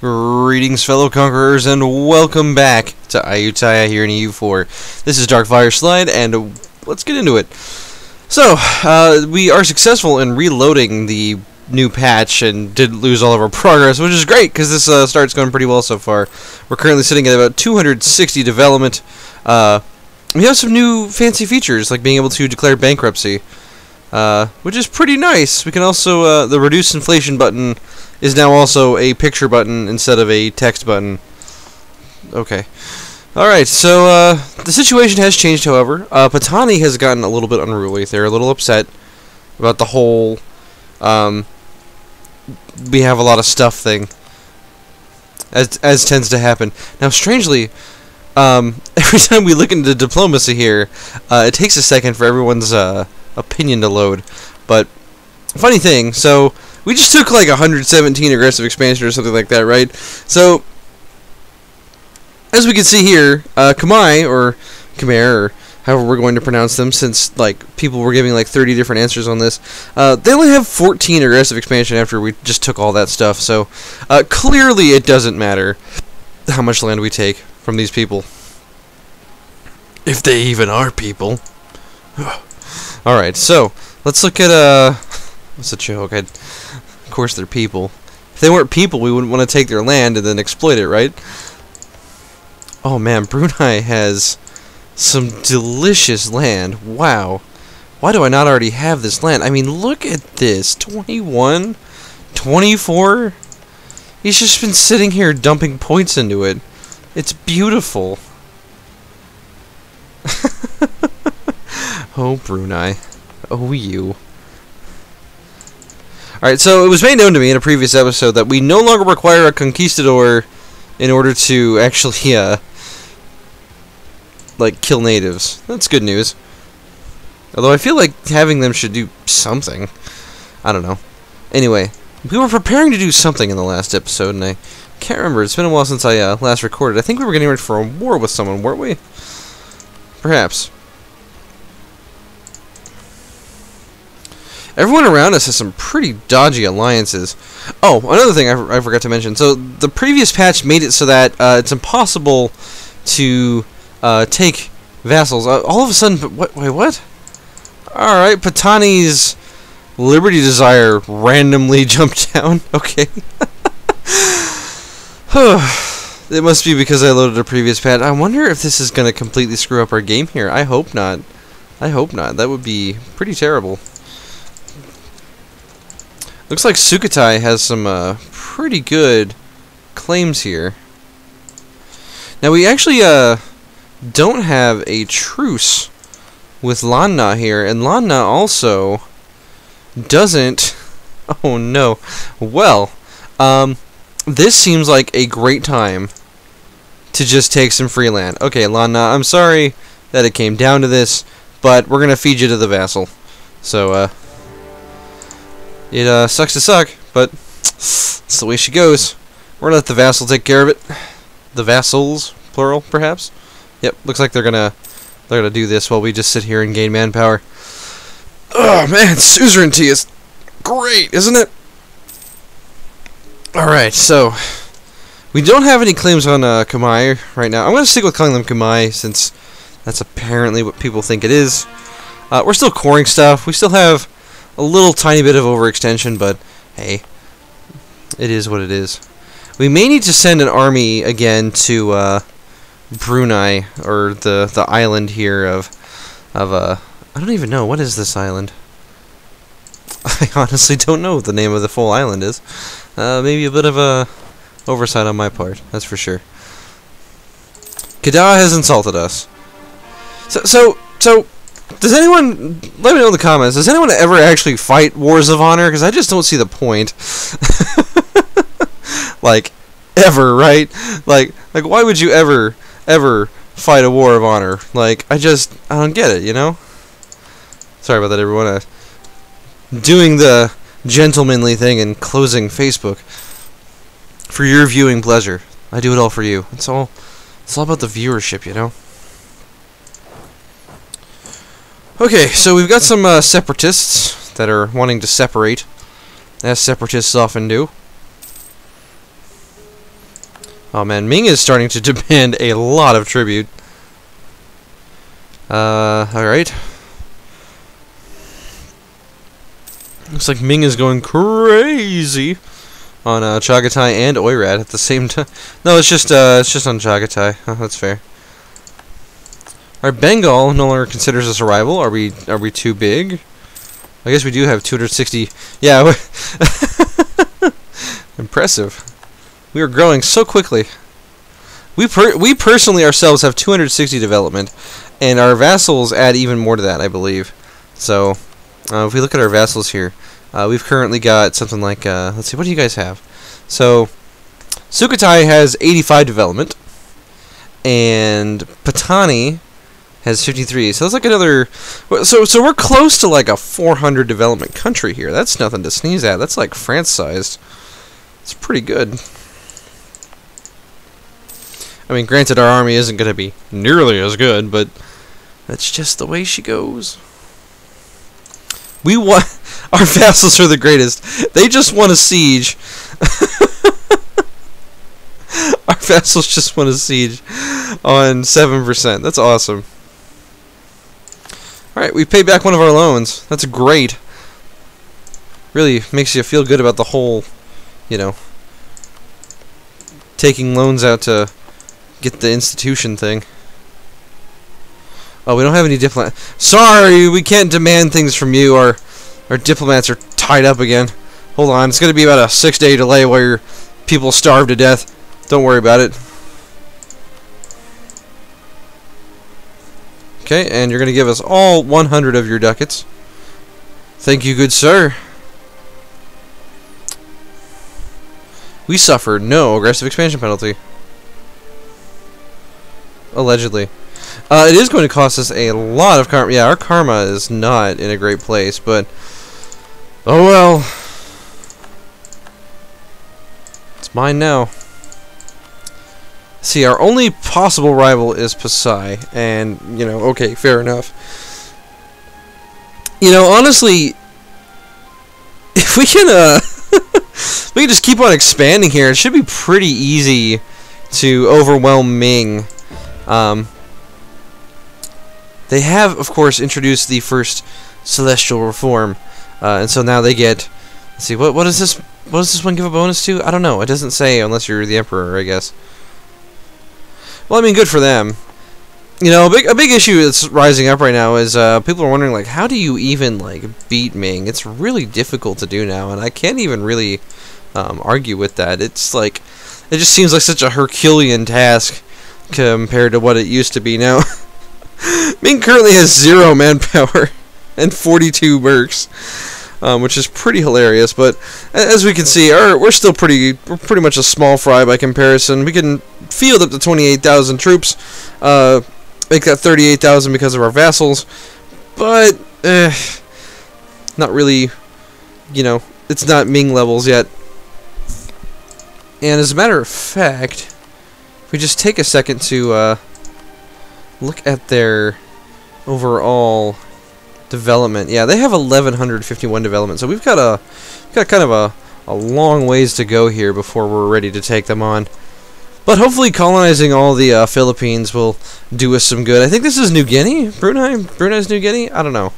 Greetings, fellow conquerors, and welcome back to Ayuthayya here in EU4. This is darkfireslide, and let's get into it. So, we are successful in reloading the new patch and didn't lose all of our progress, which is great, because this start's going pretty well so far. We're currently sitting at about 260 development. We have some new fancy features, like being able to declare bankruptcy, which is pretty nice. We can also, the reduce inflation button is now also a picture button instead of a text button. Okay. Alright, so, the situation has changed, however. Patani has gotten a little bit unruly. They're a little upset about the whole, we have a lot of stuff thing, as tends to happen. Now, strangely, every time we look into diplomacy here, it takes a second for everyone's, opinion to load. But, funny thing, so we just took like 117 aggressive expansion or something like that, right? So, as we can see here, Khmer, or Khmer, or however we're going to pronounce them, since like people were giving like 30 different answers on this, they only have 14 aggressive expansion after we just took all that stuff. So, clearly it doesn't matter how much land we take from these people. If they even are people. Alright, so, let's look at, what's a joke? Of course they're people. If they weren't people, we wouldn't want to take their land and then exploit it, right? Oh man, Brunei has some delicious land. Wow. Why do I not already have this land? I mean, look at this. 21? 24? He's just been sitting here dumping points into it. It's beautiful. Oh, Brunei. Oh, you. Alright, so it was made known to me in a previous episode that we no longer require a conquistador in order to actually, like, kill natives. That's good news. Although I feel like having them should do something. I don't know. Anyway, we were preparing to do something in the last episode, and I can't remember. It's been a while since I last recorded. I think we were getting ready for a war with someone, weren't we? Perhaps. Everyone around us has some pretty dodgy alliances. Oh, another thing I forgot to mention. So, the previous patch made it so that it's impossible to take vassals. All of a sudden, wait, what? Alright, Patani's liberty desire randomly jumped down. Okay. It must be because I loaded a previous patch. I wonder if this is going to completely screw up our game here. I hope not. I hope not. That would be pretty terrible. Looks like Sukhothai has some pretty good claims here. Now we actually don't have a truce with Lanna here, and Lanna also doesn't. Oh no. Well, this seems like a great time to just take some free land. Okay, Lanna, I'm sorry that it came down to this, but we're gonna feed you to the vassal. So it sucks to suck, but it's the way she goes. We're gonna let the vassal take care of it. The vassals, plural, perhaps. Yep, looks like they're gonna do this while we just sit here and gain manpower. Oh man, suzerainty is great, isn't it? All right, so we don't have any claims on Khmer right now. I'm gonna stick with calling them Khmer since that's apparently what people think it is. We're still coring stuff. We still have a little tiny bit of overextension, but hey, it is what it is. We may need to send an army again to Brunei, or the island here of I don't even know, what is this island? I honestly don't know what the name of the full island is. Maybe a bit of a oversight on my part, that's for sure. Kedah has insulted us. So does anyone, let me know in the comments, does anyone ever actually fight wars of honor? Because I just don't see the point. Like, ever, right? Like, why would you ever fight a war of honor? Like, I don't get it, you know? Sorry about that, everyone. Doing the gentlemanly thing and closing Facebook for your viewing pleasure. I do it all for you. It's all about the viewership, you know? Okay, so we've got some separatists that are wanting to separate, as separatists often do. Oh man, Ming is starting to demand a lot of tribute. Alright. Looks like Ming is going crazy on Chagatai and Oirat at the same time. No, it's just on Chagatai. Oh, that's fair. Alright, Bengal no longer considers us a rival. Are we too big? I guess we do have 260. Yeah, impressive. We are growing so quickly. We personally ourselves have 260 development, and our vassals add even more to that, I believe. So, if we look at our vassals here, we've currently got something like, let's see, what do you guys have? So, Sukhothai has 85 development, and Patani has 53. So that's like another. So we're close to like a 400 development country here. That's nothing to sneeze at. That's like France sized. It's pretty good. I mean, granted, our army isn't going to be nearly as good, but that's just the way she goes. We want our vassals are the greatest. They just want a siege. Our vassals just want a siege on 7%. That's awesome. Alright, we paid back one of our loans. That's great. Really makes you feel good about the whole, you know, taking loans out to get the institution thing. Oh, we don't have any diplomat. Sorry, we can't demand things from you. Our diplomats are tied up again. Hold on, it's going to be about a 6-day delay while your people starve to death. Don't worry about it. Okay, and you're going to give us all 100 of your ducats. Thank you, good sir. We suffer no aggressive expansion penalty. Allegedly. It is going to cost us a lot of karma. Yeah, our karma is not in a great place, but oh well. It's mine now. See, our only possible rival is Pasai, and, you know, okay, fair enough. You know, honestly, if we can, we can just keep on expanding here, it should be pretty easy to overwhelm Ming. They have, of course, introduced the first celestial reform, and so now they get, let's see, what does this one give a bonus to? I don't know, it doesn't say unless you're the Emperor, I guess. Well, I mean, good for them. You know, a big issue that's rising up right now is people are wondering, like, how do you even, like, beat Ming? It's really difficult to do now, and I can't even really argue with that. It's like, it just seems like such a Herculean task compared to what it used to be now. Ming currently has 0 manpower and 42 mercs, which is pretty hilarious. But as we can see, we're still pretty much a small fry by comparison. We can field up to 28,000 troops, make that 38,000 because of our vassals, but not really. You know, it's not Ming levels yet. And as a matter of fact, if we just take a second to look at their overall development, yeah, they have 1,151 development, so we've got kind of a long ways to go here before we're ready to take them on. But hopefully colonizing all the Philippines will do us some good. I think this is New Guinea? Brunei's New Guinea? I don't know.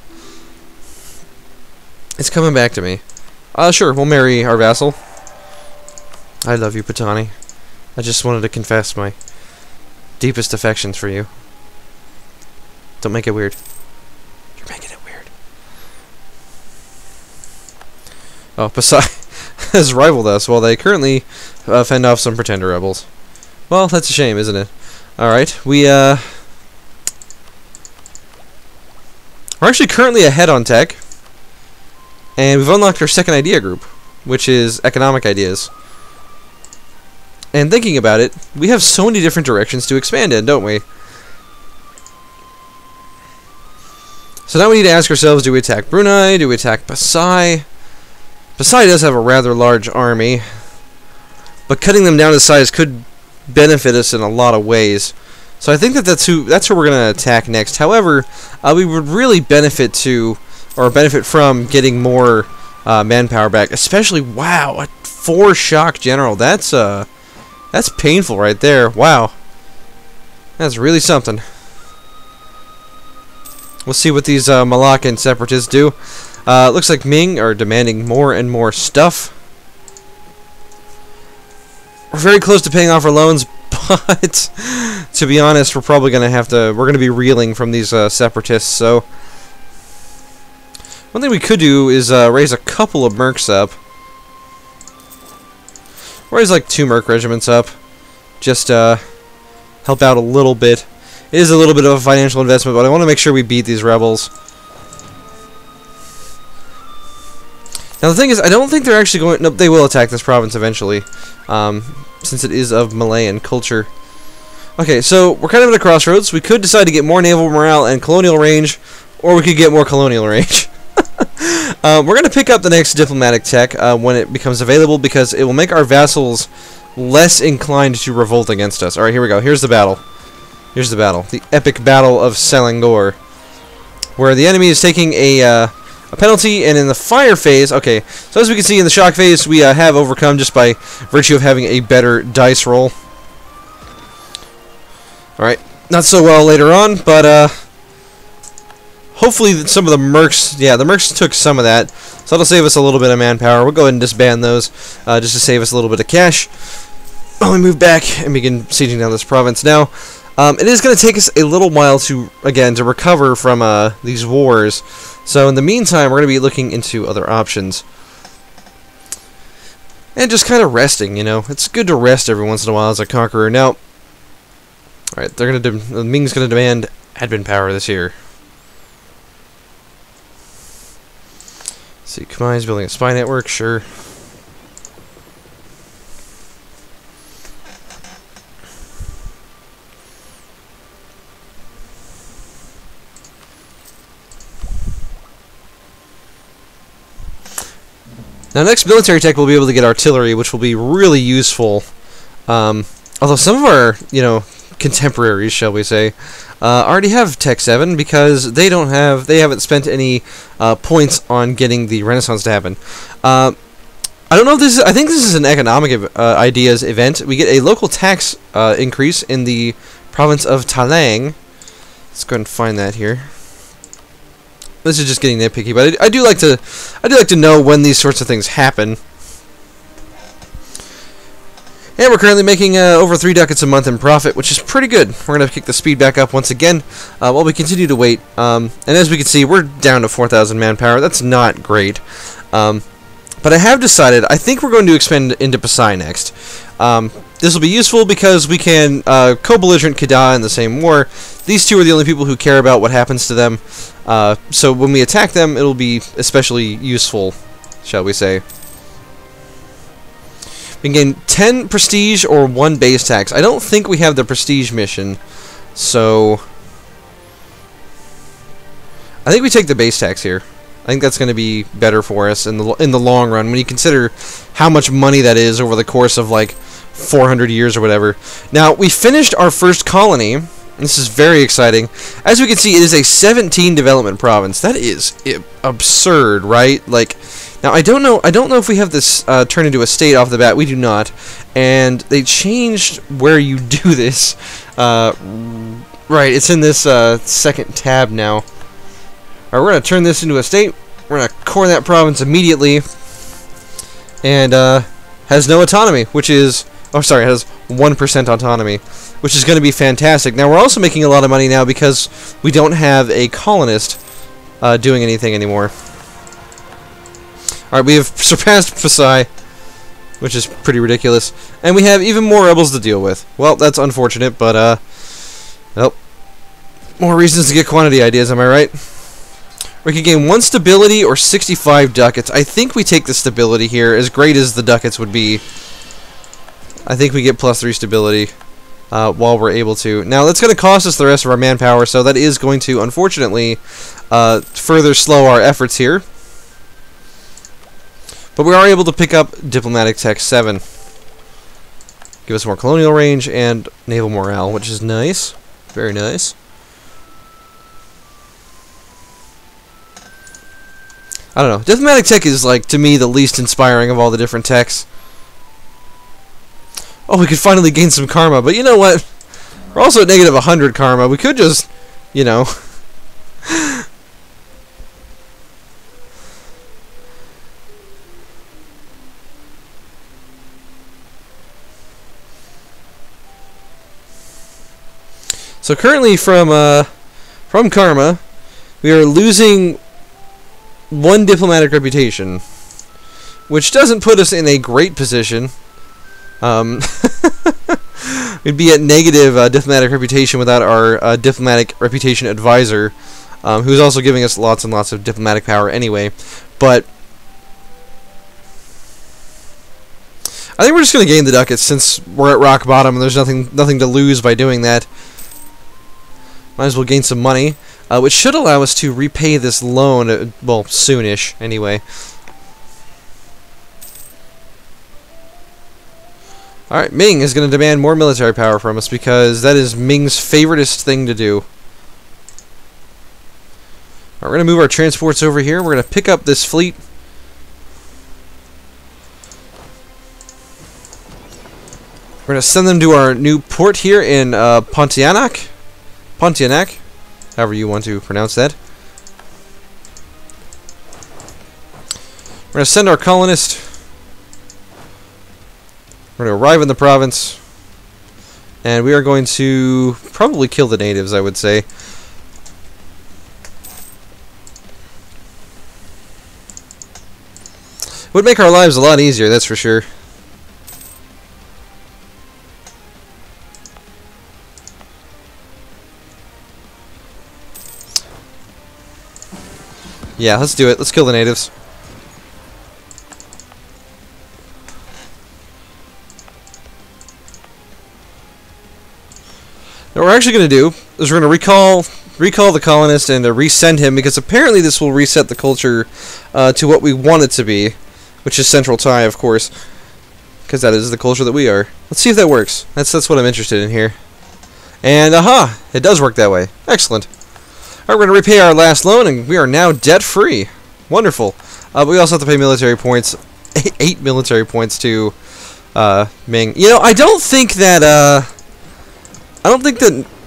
It's coming back to me. Sure, we'll marry our vassal. I love you, Patani. I just wanted to confess my deepest affections for you. Don't make it weird. You're making it weird. Oh, Pasai has rivaled us while they currently fend off some pretender rebels. Well, that's a shame, isn't it? Alright, we're actually currently ahead on tech. And we've unlocked our second idea group, which is economic ideas. And thinking about it, we have so many different directions to expand in, don't we? So now we need to ask ourselves, do we attack Brunei? Do we attack Pasai? Pasai does have a rather large army, but cutting them down to size could benefit us in a lot of ways. So I think that's who we're going to attack next. However, we would really benefit from getting more manpower back, especially, wow, a 4 shock general. That's That's painful right there. Wow. That's really something. We'll see what these Malaccan separatists do. Looks like Ming are demanding more and more stuff. We're very close to paying off our loans, but to be honest, we're probably going to have to... We're going to be reeling from these separatists, so... One thing we could do is raise a couple of mercs up. Raise like 2 merc regiments up. Just help out a little bit. It is a little bit of a financial investment, but I want to make sure we beat these rebels. Now the thing is, I don't think they're actually going... No, they will attack this province eventually, since it is of Malayan culture. Okay, so we're kind of at a crossroads. We could decide to get more naval morale and colonial range, or we could get more colonial range. We're going to pick up the next diplomatic tech when it becomes available, because it will make our vassals less inclined to revolt against us. Alright, here we go. Here's the battle. Here's the battle. The epic battle of Selangor, where the enemy is taking a penalty, and in the fire phase... Okay, so as we can see in the shock phase, we have overcome just by virtue of having a better dice roll. Alright, not so well later on, but hopefully some of the mercs... Yeah, the mercs took some of that, so that'll save us a little bit of manpower. We'll go ahead and disband those, just to save us a little bit of cash. While we move back and begin sieging down this province. Now, it is going to take us a little while to, again, to recover from these wars. So in the meantime, we're going to be looking into other options. And just kind of resting, you know. It's good to rest every once in a while as a conqueror. Now, alright, they're going to... Ming's going to demand admin power this year. Let's see, Kamai's building a spy network, sure. Now, next military tech, we'll be able to get artillery, which will be really useful. Although some of our, you know, contemporaries, shall we say, already have Tech 7 because they haven't spent any points on getting the Renaissance to happen. I don't know if this is, I think this is an economic ideas event. We get a local tax increase in the province of Talang. Let's go ahead and find that here. This is just getting nitpicky, but I do like to know when these sorts of things happen. And we're currently making over 3 ducats a month in profit, which is pretty good. We're going to kick the speed back up once again while we continue to wait. And as we can see, we're down to 4,000 manpower. That's not great. But I have decided, I think we're going to expand into Pasai next. This will be useful because we can co-belligerent Kedah in the same war. These two are the only people who care about what happens to them. So when we attack them, it'll be especially useful, shall we say. We can gain 10 prestige or 1 base tax. I don't think we have the prestige mission, so I think we take the base tax here. I think that's going to be better for us in the long run when you consider how much money that is over the course of like 400 years or whatever. Now, we finished our first colony. This is very exciting. As we can see, it is a 17 development province. That is absurd, right? Like, now I don't know if we have this turned into a state off the bat. We do not. And they changed where you do this. Right, it's in this second tab now. Alright, we're going to turn this into a state. We're going to core that province immediately. And has no autonomy, which is... Oh, sorry, it has 1% autonomy, which is going to be fantastic. Now, we're also making a lot of money now because we don't have a colonist doing anything anymore. Alright, we have surpassed Pasai, which is pretty ridiculous. And we have even more rebels to deal with. Well, that's unfortunate, but, well, more reasons to get quantity ideas, am I right? We can gain 1 stability or 65 ducats. I think we take the stability here, as great as the ducats would be. I think we get +3 stability while we're able to. Now, that's going to cost us the rest of our manpower, so that is going to, unfortunately, further slow our efforts here. But we are able to pick up Diplomatic Tech 7. Give us more colonial range and naval morale, which is nice. Very nice. I don't know. Diplomatic Tech is, like, to me, the least inspiring of all the different techs. Oh, we could finally gain some karma. But you know what? We're also at negative 100 karma. We could just, you know... So currently from karma, we are losing 1 diplomatic reputation, which doesn't put us in a great position. We'd be at negative diplomatic reputation without our diplomatic reputation advisor, who's also giving us lots and lots of diplomatic power anyway. But I think we're just going to gain the ducats since we're at rock bottom and there's nothing to lose by doing that. Might as well gain some money, which should allow us to repay this loan, well, soonish, anyway. Alright, Ming is going to demand more military power from us because that is Ming's favoritist thing to do. Alright, we're going to move our transports over here. We're going to pick up this fleet. We're going to send them to our new port here in Pontianak, however you want to pronounce that. We're going to send our colonist. We're going to arrive in the province. And we are going to probably kill the natives, I would say. It would make our lives a lot easier, that's for sure. Yeah, let's do it. Let's kill the natives. Now, what we're actually going to do is we're going to recall the colonist and resend him, because apparently this will reset the culture to what we want it to be, which is Central Tai, of course, because that is the culture that we are. Let's see if that works. That's what I'm interested in here. And aha, it does work that way. Excellent. Alright, we're going to repay our last loan, and we are now debt-free. Wonderful. But we also have to pay military points. 8 military points to Ming. You know, I don't think that,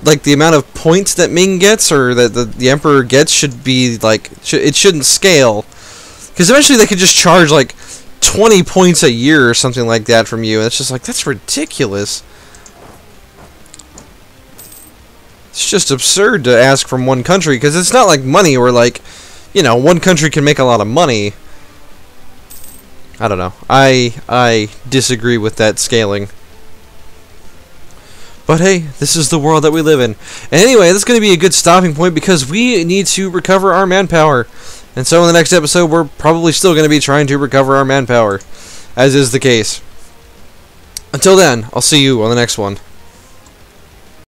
like, the amount of points that Ming gets, or that the Emperor gets, should be, like, it shouldn't scale. Because eventually they could just charge, like, 20 points a year or something like that from you, and it's just like, that's ridiculous. It's just absurd to ask from one country, because it's not like money where, like, you know, one country can make a lot of money. I don't know. I disagree with that scaling. But hey, this is the world that we live in. And anyway, this is going to be a good stopping point, because we need to recover our manpower. And so in the next episode, we're probably still going to be trying to recover our manpower, as is the case. Until then, I'll see you on the next one.